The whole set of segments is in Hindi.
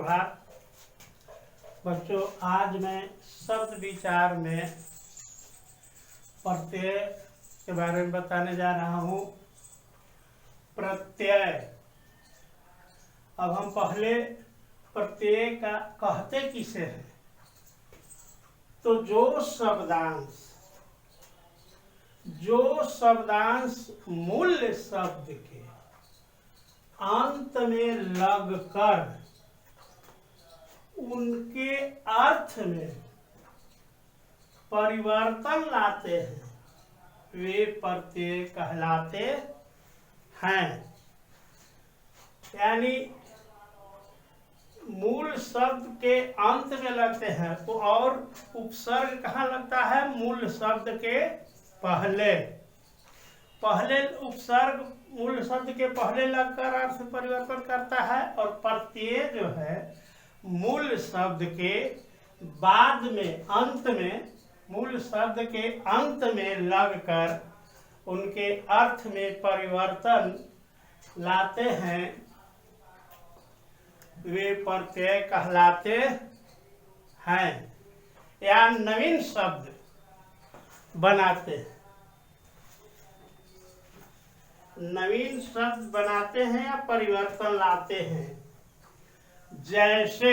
सुप्रभात बच्चों। आज मैं शब्द विचार में प्रत्यय के बारे में बताने जा रहा हूँ। प्रत्यय। अब हम पहले प्रत्यय का कहते किसे हैं, तो जो शब्दांश मूल शब्द के अंत में लगकर उनके अर्थ में परिवर्तन लाते हैं, वे प्रत्यय कहलाते हैं। यानी मूल शब्द के अंत में लगते हैं तो, और उपसर्ग कहाँ लगता है? मूल शब्द के पहले उपसर्ग मूल शब्द के पहले लगकर अर्थ परिवर्तन करता है, और प्रत्यय जो है मूल शब्द के बाद में, अंत में, मूल शब्द के अंत में लगकर उनके अर्थ में परिवर्तन लाते हैं, वे प्रत्यय कहलाते हैं। या नवीन शब्द बनाते हैं, नवीन शब्द बनाते हैं या परिवर्तन लाते हैं। जैसे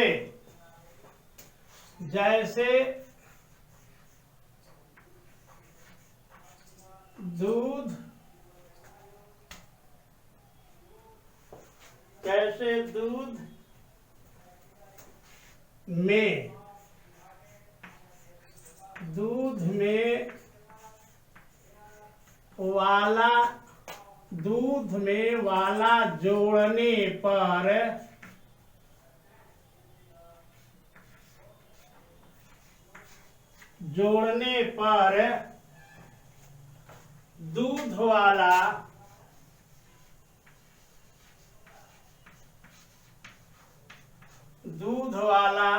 दूध, जैसे दूध में दूध में वाला जोड़ने पर दूध वाला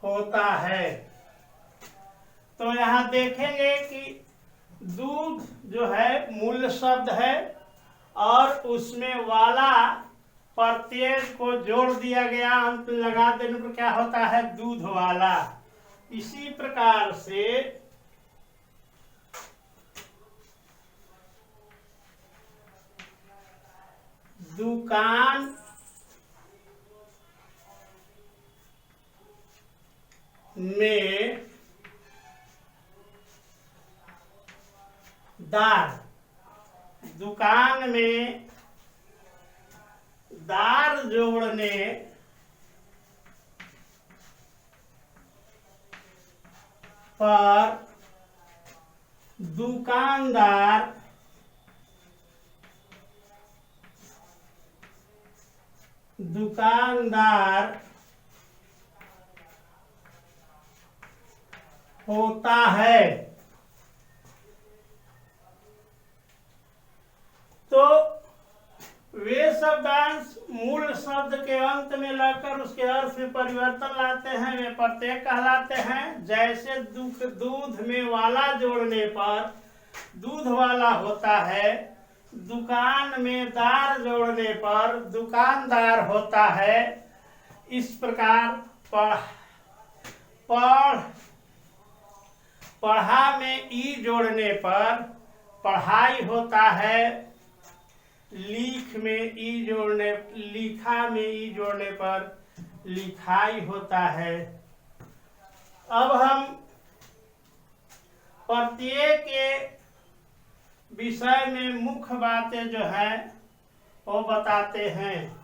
होता है। तो यहाँ देखेंगे कि दूध जो है मूल शब्द है और उसमें वाला प्रत्यय को जोड़ दिया गया, अंत लगा देने पर क्या होता है? दूध वाला। इसी प्रकार से दुकान में दार जोड़ने पर दुकानदार होता है। तो वे शब्दांश मूल शब्द के अंत में लाकर उसके अर्थ में परिवर्तन लाते हैं, वे प्रत्यय कहलाते हैं। जैसे दूध में वाला जोड़ने पर दूध वाला होता है, दुकान में दार जोड़ने पर दुकानदार होता है। इस प्रकार पढ़ा में ई जोड़ने पर पढ़ाई होता है, लिखा में ई जोड़ने पर लिखाई होता है। अब हम प्रत्यय के विषय में मुख्य बातें जो है वो बताते हैं।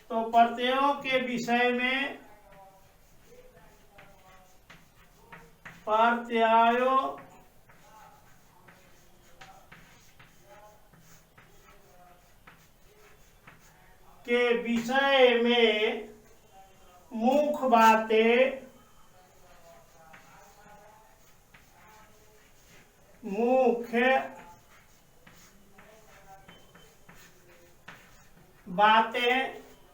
तो प्रत्ययों के विषय में प्रत्ययों के विषय में मुख्य बातें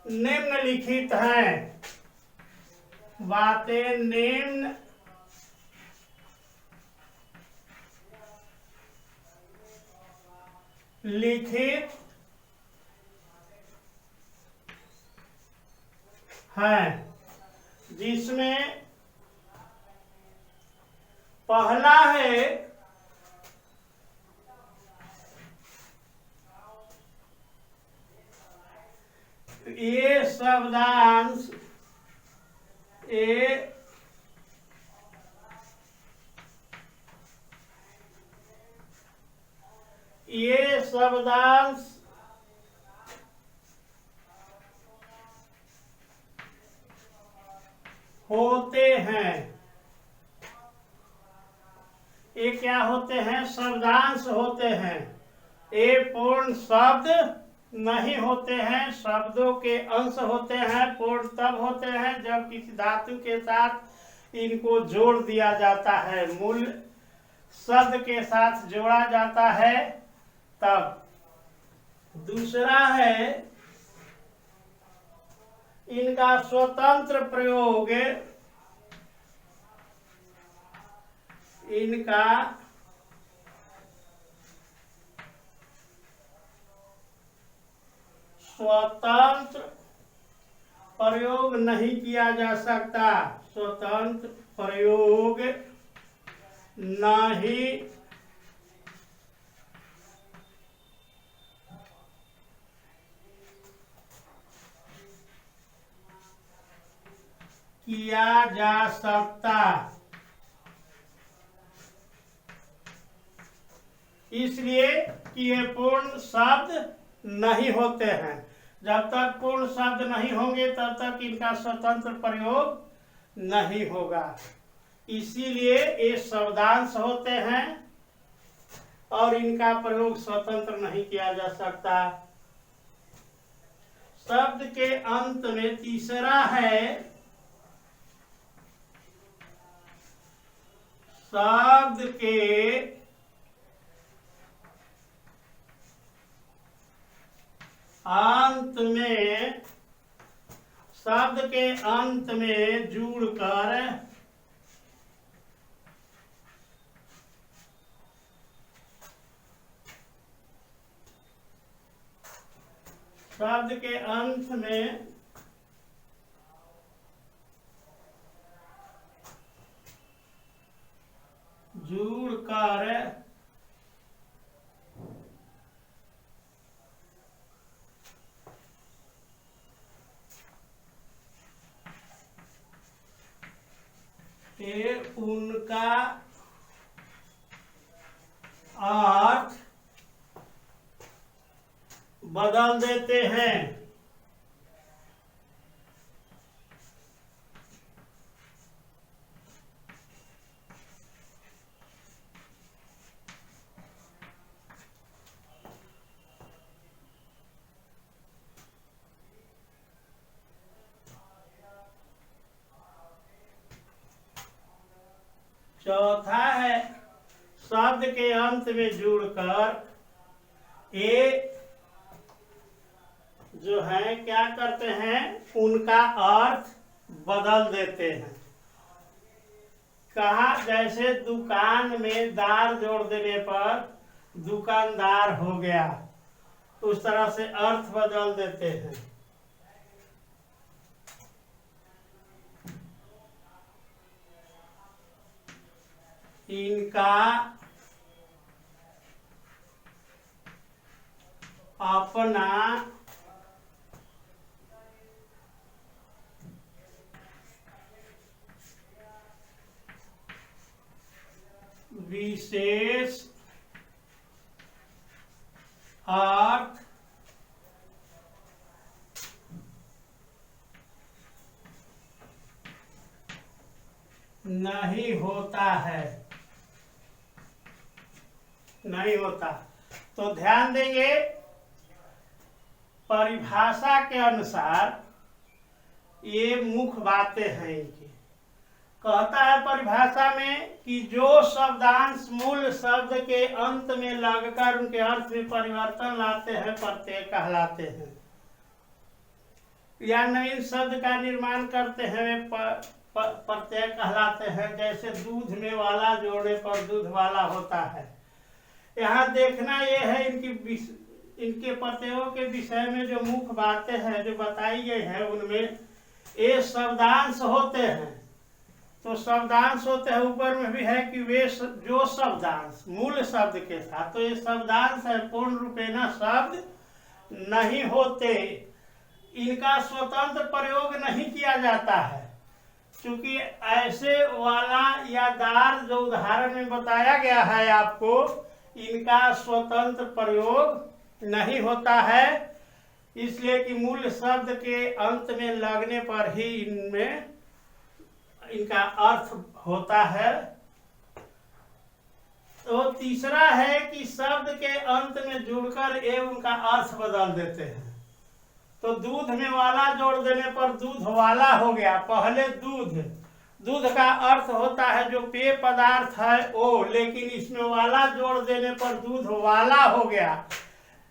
निम्नलिखित हैं। लिखित है, जिसमें पहला है ये शब्दांश ये शब्दांश होते हैं। ये क्या होते हैं? शब्दांश होते हैं। ये पूर्ण शब्द नहीं होते हैं, शब्दों के अंश होते हैं। पूर्ण तब होते हैं जब किसी धातु के साथ इनको जोड़ दिया जाता है, मूल शब्द के साथ जोड़ा जाता है तब। दूसरा है इनका स्वतंत्र प्रयोग। इनका स्वतंत्र प्रयोग नहीं किया जा सकता। स्वतंत्र प्रयोग नहीं किया जा सकता, इसलिए कि ये पूर्ण शब्द नहीं होते हैं। जब तक पूर्ण शब्द नहीं होंगे तब तक इनका स्वतंत्र प्रयोग नहीं होगा। इसीलिए ये शब्दांश होते हैं और इनका प्रयोग स्वतंत्र नहीं किया जा सकता। शब्द के अंत में तीसरा है शब्द के अंत में, शब्द के अंत में जुड़कर शब्द के अंत में जुड़कर उनका अर्थ बदल देते हैं। चौथा है शब्द के अंत में जुड़कर ये जो है क्या करते हैं, उनका अर्थ बदल देते हैं। कहा जैसे दुकान में दार जोड़ देने पर दुकानदार हो गया, उस तरह से अर्थ बदल देते हैं। इनका अपना विशेष अर्थ नहीं होता है, नहीं होता। तो ध्यान देंगे परिभाषा के अनुसार ये मुख्य बातें हैं इनकी। कहता है परिभाषा में कि जो शब्दांश मूल शब्द के अंत में लगकर उनके अर्थ में परिवर्तन लाते हैं प्रत्यय कहलाते हैं, या नवीन शब्द का निर्माण करते हैं वे प्रत्यय कहलाते हैं। जैसे दूध में वाला जोड़ने पर दूध वाला होता है। यहाँ देखना ये है इनके प्रत्ययों के विषय में जो मुख्य बातें हैं जो बताई गई है उनमें ये शब्दांश होते हैं। तो शब्दांश होते हैं, ऊपर में भी है कि वे जो शब्दांश मूल शब्द के साथ, तो ये शब्दांश है, पूर्ण रूपेण शब्द नहीं होते, इनका स्वतंत्र प्रयोग नहीं किया जाता है। क्योंकि ऐसे वाला या दार जो उदाहरण में बताया गया है आपको, इनका स्वतंत्र प्रयोग नहीं होता है, इसलिए कि मूल शब्द के अंत में लगने पर ही इनमें इनका अर्थ होता है। तो तीसरा है कि शब्द के अंत में जुड़कर ये उनका अर्थ बदल देते हैं। तो दूध में वाला जोड़ देने पर दूध वाला हो गया। पहले दूध का अर्थ होता है जो पेय पदार्थ है वो, लेकिन इसमें वाला जोड़ देने पर दूध वाला हो गया,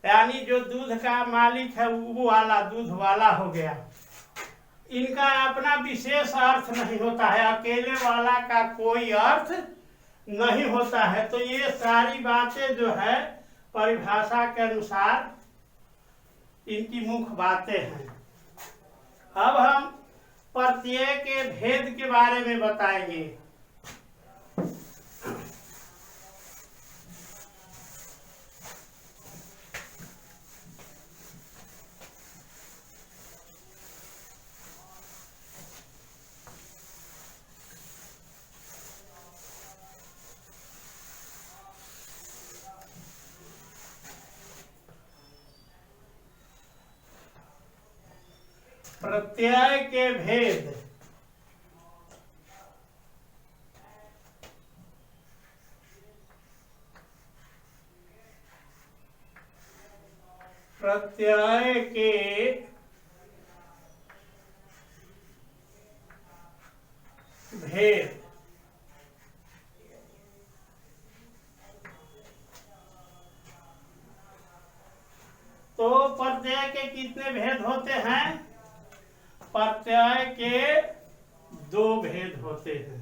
यानी जो दूध का मालिक है वो वाला, दूध वाला हो गया। इनका अपना विशेष अर्थ नहीं होता है, अकेले वाला का कोई अर्थ नहीं होता है। तो ये सारी बातें जो है परिभाषा के अनुसार इनकी मुख्य बातें हैं। अब हम प्रत्यय के भेद के बारे में बताएंगे। प्रत्यय के भेद। प्रत्यय के भेद। तो प्रत्यय के कितने भेद होते हैं? प्रत्यय के दो भेद होते हैं।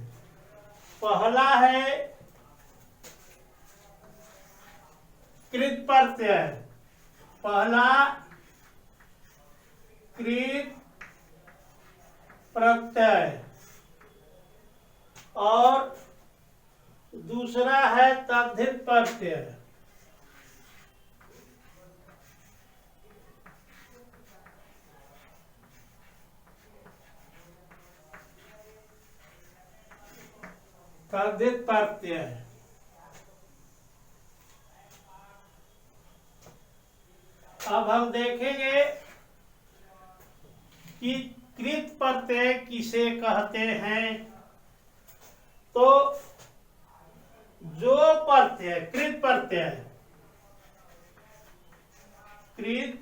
पहला है कृत प्रत्यय। पहला कृत प्रत्यय और दूसरा है तद्धित प्रत्यय। तद्धित प्रत्यय। अब हम देखेंगे कि कृत प्रत्यय किसे कहते हैं। तो जो प्रत्यय कृत प्रत्यय, कृत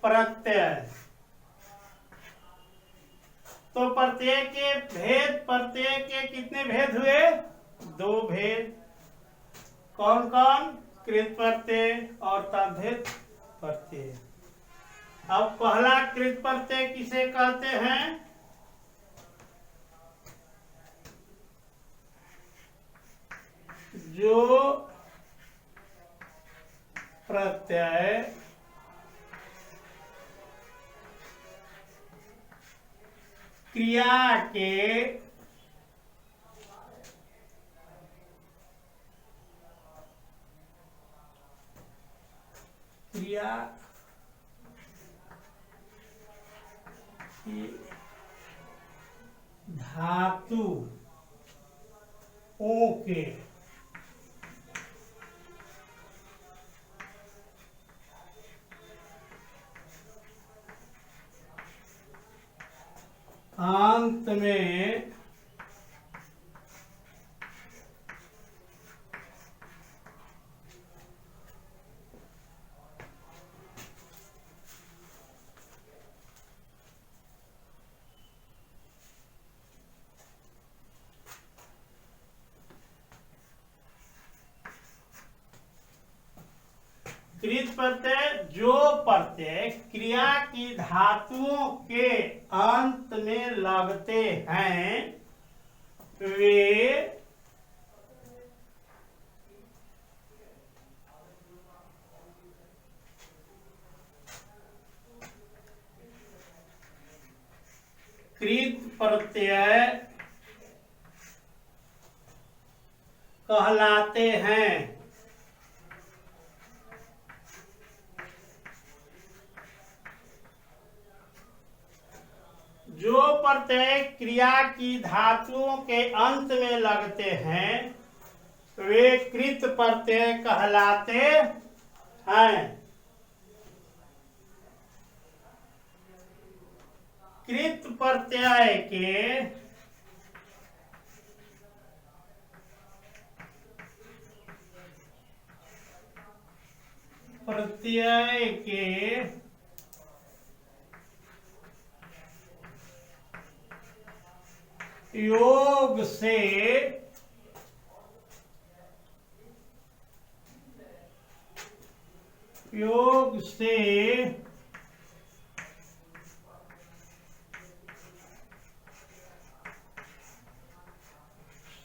प्रत्यय, तो प्रत्यय के भेद, प्रत्यय के कितने भेद हुए? दो भेद। कौन कौन? कृत प्रत्यय और तद्धित प्रत्यय। अब पहला कृत प्रत्यय किसे कहते हैं? जो प्रत्यय क्रिया के धातु ओ के अंत में कृत प्रत्यय, जो प्रत्यय क्रिया की धातुओं के अंत में लगते हैं वे प्रत्यय कहलाते हैं। जो प्रत्यय क्रिया की धातुओं के अंत में लगते हैं वे कृत प्रत्यय कहलाते हैं। कृत प्रत्यय के योग से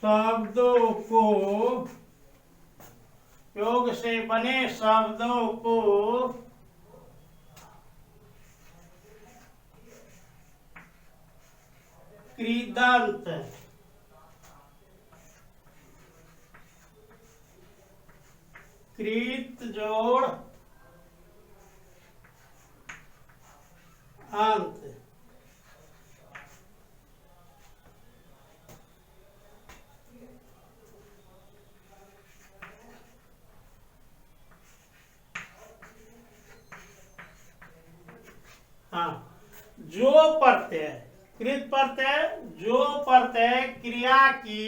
शब्दों को, योग से बने शब्दों को कृदंत कृत जोड़ अंत जो प्रत्यय कृत प्रत्यय जो प्रत्यय क्रिया की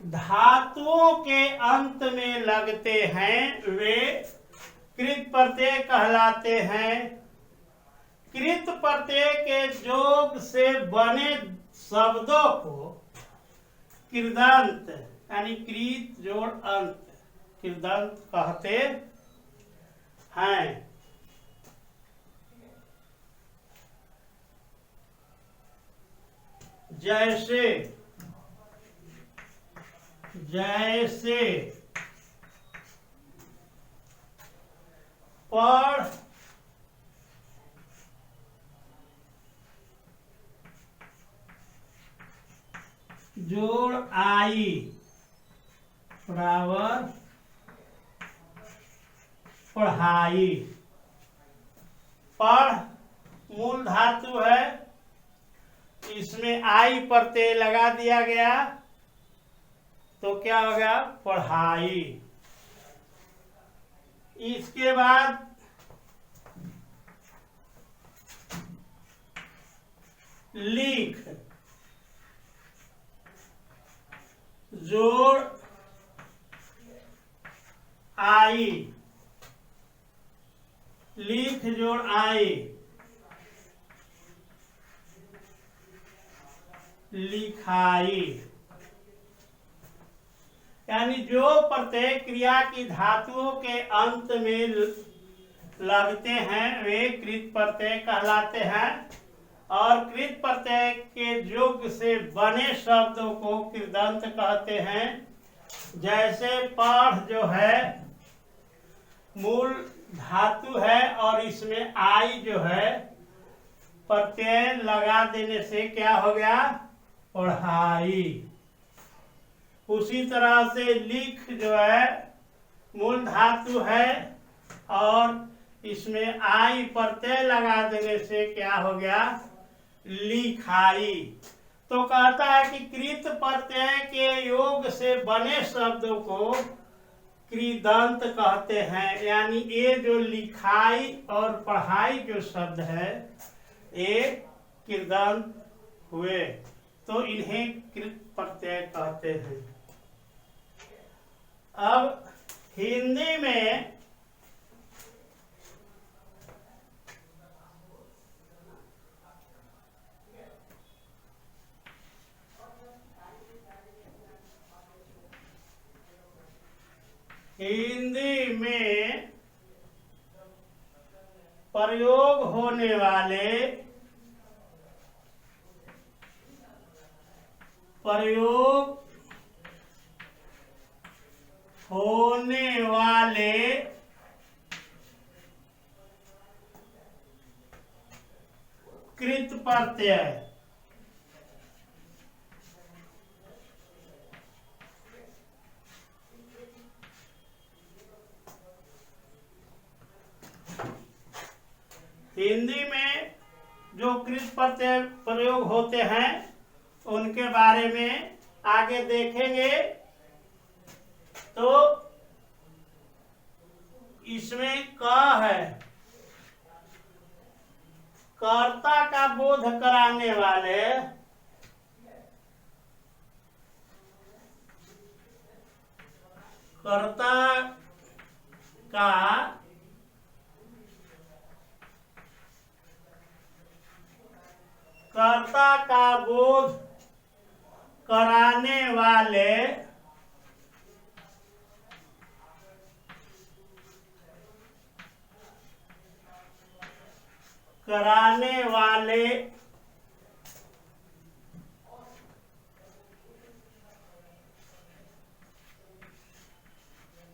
धातुओं के अंत में लगते हैं वे कृत प्रत्यय कहलाते हैं। कृत प्रत्यय के योग से बने शब्दों को कृदंत यानी कृत जोड़ अंत कृदंत कहते हैं। जैसे पढ़, जोड़ आई बराबर पढ़ाई। पढ़ मूल धातु है, इसमें आई प्रत्यय लगा दिया गया तो क्या हो गया पढ़ाई। इसके बाद लिख, जोड़ आई, लिख जोड़ आई, लिखाई। यानी जो प्रत्यय क्रिया की धातुओं के अंत में लगते हैं वे कृत प्रत्यय कहलाते हैं और कृत प्रत्यय के योग से बने शब्दों को कृदंत कहते हैं। जैसे पढ़ जो है मूल धातु है और इसमें आई जो है प्रत्यय लगा देने से क्या हो गया पढ़ाई। उसी तरह से लिख जो है मूल धातु है और इसमें आई प्रत्यय लगा देने से क्या हो गया लिखाई। तो कहता है कि कृत प्रत्यय के योग से बने शब्दों को कृदंत कहते हैं। यानी ये जो लिखाई और पढ़ाई जो शब्द है ये कृदंत हुए तो इन्हें कृत प्रत्यय कहते हैं। अब हिंदी में प्रयोग होने वाले कृत प्रत्यय हिंदी में जो कृत प्रत्यय प्रयोग होते हैं उनके बारे में आगे देखेंगे। तो इसमें क है, कर्ता का बोध कराने वाले, कर्ता का बोध कराने वाले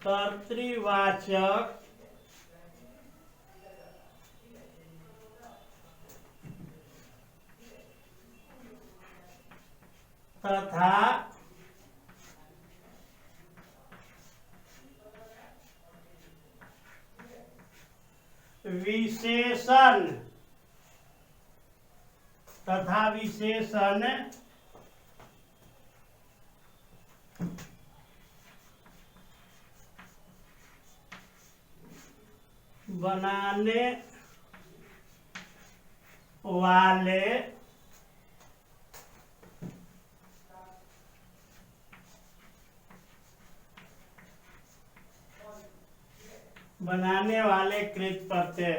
कर्तृवाचक तथा विशेषण बनाने वाले कृत प्रत्यय।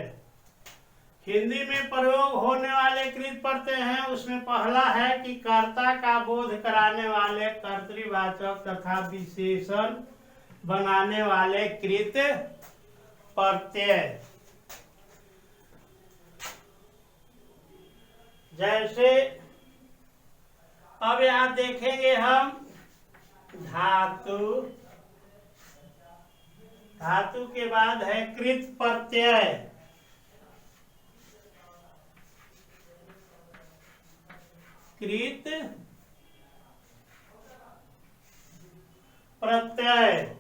हिंदी में प्रयोग होने वाले कृत प्रत्यय हैं, उसमें पहला है कि कर्ता का बोध कराने वाले कर्तृवाचक तथा विशेषण बनाने वाले कृत प्रत्यय। जैसे अब यहां देखेंगे हम धातु, धातु के बाद है कृत प्रत्यय। कृत प्रत्यय,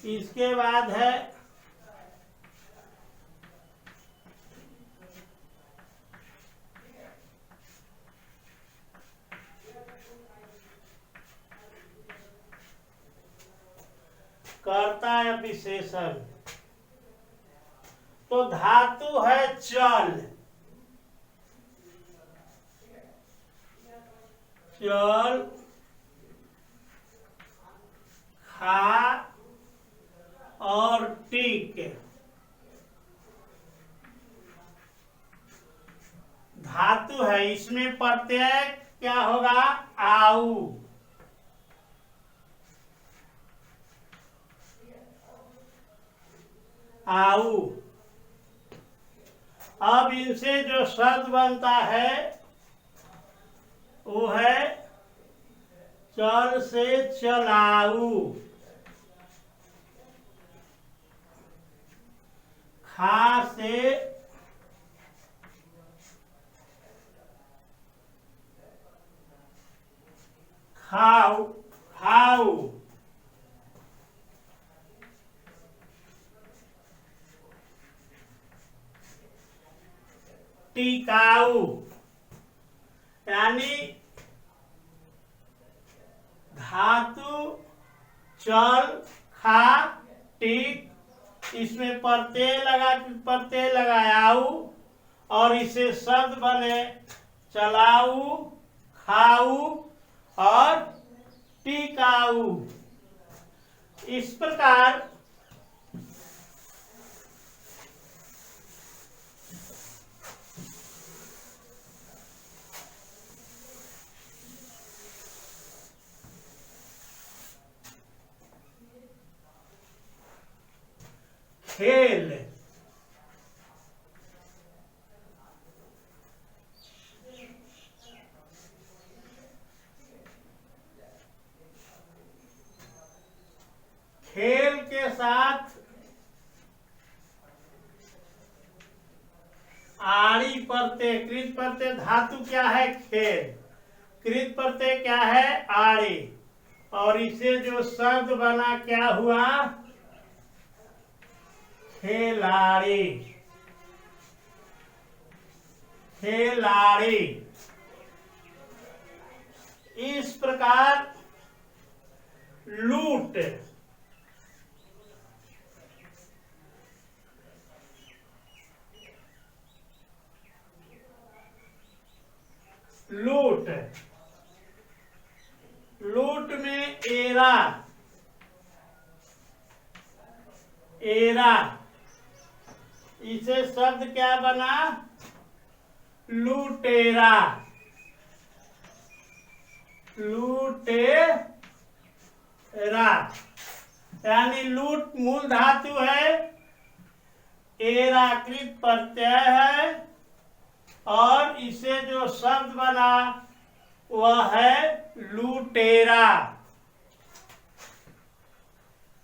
इसके बाद है कर्ता या विशेषण। तो धातु है चल, चल, खा और टिक। धातु है, इसमें प्रत्यय क्या होगा? आऊ। आऊ। अब इनसे जो शब्द बनता है वो है चल से चलाऊ, खा से खाऊ, खाऊ। टिकाऊ, यानी धातु चल, खा, टिक, इसमें प्रत्यय लगायाऊ और इसे शब्द बने चलाऊ, खाऊ और टिकाऊ। इस प्रकार खेल, खेल के साथ आड़ी प्रत्यय, कृत प्रत्यय। धातु क्या है? खेल। कृत प्रत्यय क्या है? आड़ी। और इसे जो शब्द बना क्या हुआ? खिलाड़ी। खिलाड़ी। इस प्रकार लूट, लूट, लूट में एरा, एरा, इसे शब्द क्या बना? लुटेरा, लुटेरा। यानी लूट मूल धातु है, एराकृत प्रत्यय है, और इसे जो शब्द बना वह है लुटेरा।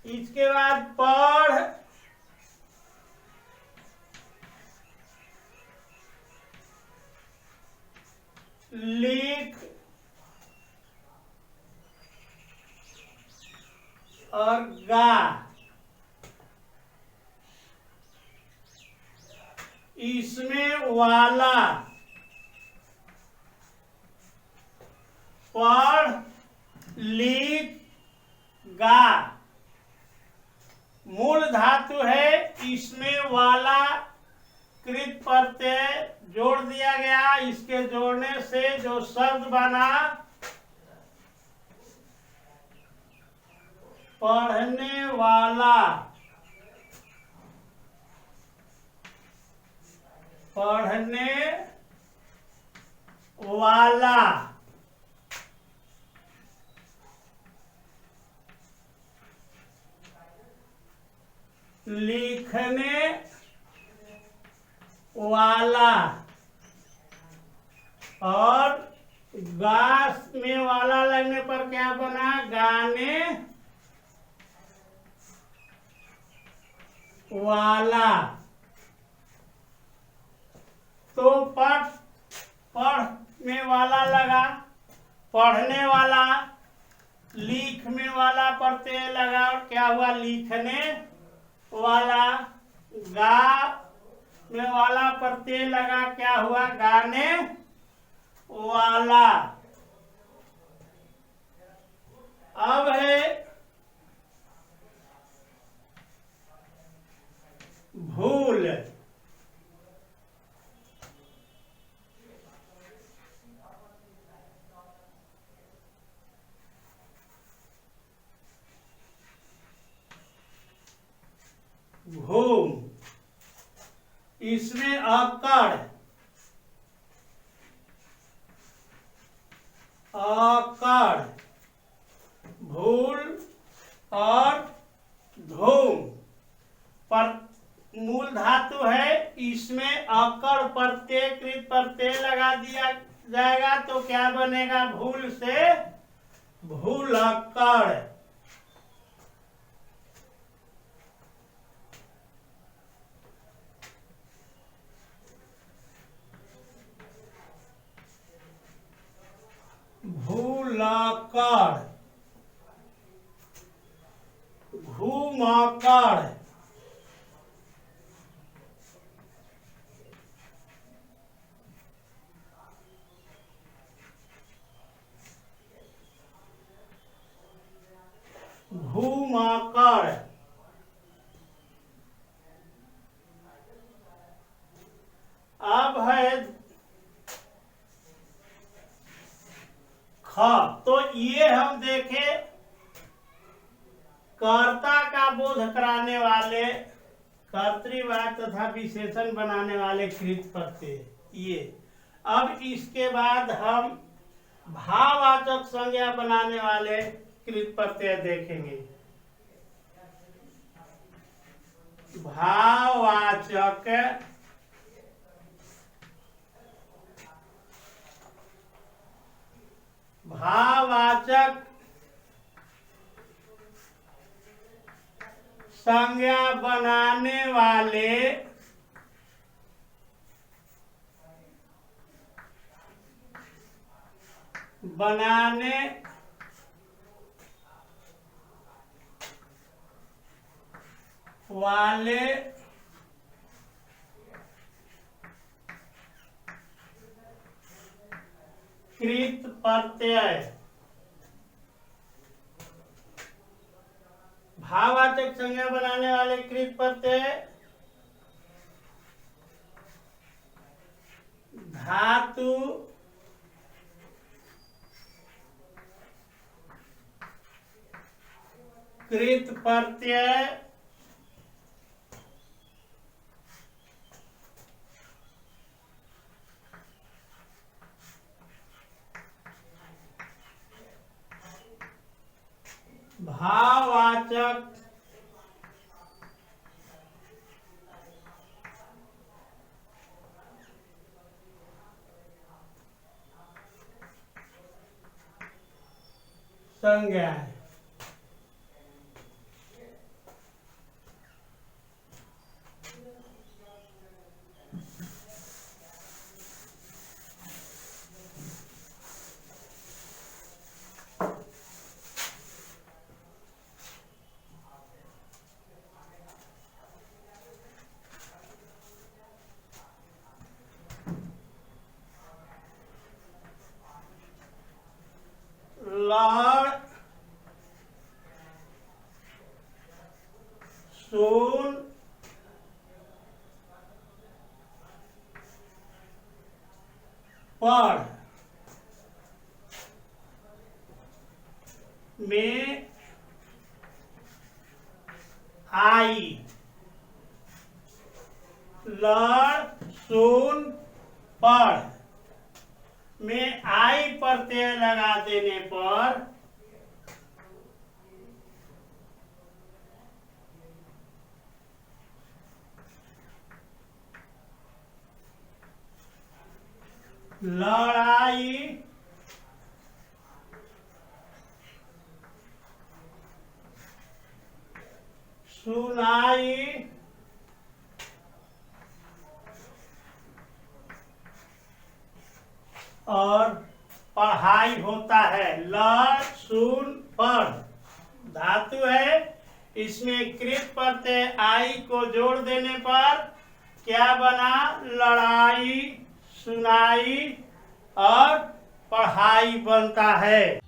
इसके बाद पढ़, लिख और गा। इसमें वाला, पढ़, लिख, गा मूल धातु है, इसमें वाला कृत प्रत्यय जोड़ दिया गया। इसके जोड़ने से जो शब्द बना पढ़ने वाला, पढ़ने वाला। लिखने वाला, और गा में वाला लगने पर क्या बना? गाने वाला। तो पढ़ में वाला लगा, पढ़ने वाला, लिख में वाला प्रत्यय लगा, और क्या हुआ? लिखने वाला। गा में वाला प्रत्यय लगा, क्या हुआ? गाने वाला। अब है भूल, घूम, इसमें अकड़, अकड़, भूल और धूम पर मूल धातु है, इसमें अकड़ प्रत्यय कृत प्रत्यय लगा दिया जाएगा, तो क्या बनेगा? भूल से भूलक्कड़। भूलक्कड़, घुमक्कड़, घुमक्कड़। अब है ख। तो ये हम देखे कर्ता का बोध कराने वाले, कर्तृवाचक तथा विशेषण बनाने वाले कृत प्रत्यय ये। अब इसके बाद हम भाववाचक संज्ञा बनाने वाले कृत प्रत्यय देखेंगे। भाववाचक, भाववाचक संज्ञा बनाने वाले कृत प्रत्यय, भाववाचक संज्ञा बनाने वाले कृत प्रत्यय धातु कृत प्रत्यय भाववाचक संज्ञा। लड़ सून पढ़ में आई, लड़ सुन पढ़ में आई प्रत्यय लगा देने पर लड़ाई सुनाई और पढ़ाई होता है। लड़ सुन पढ़ धातु है, इसमें कृत प्रत्यय आई को जोड़ देने पर क्या बना? लड़ाई सुनाई और पढ़ाई बनता है।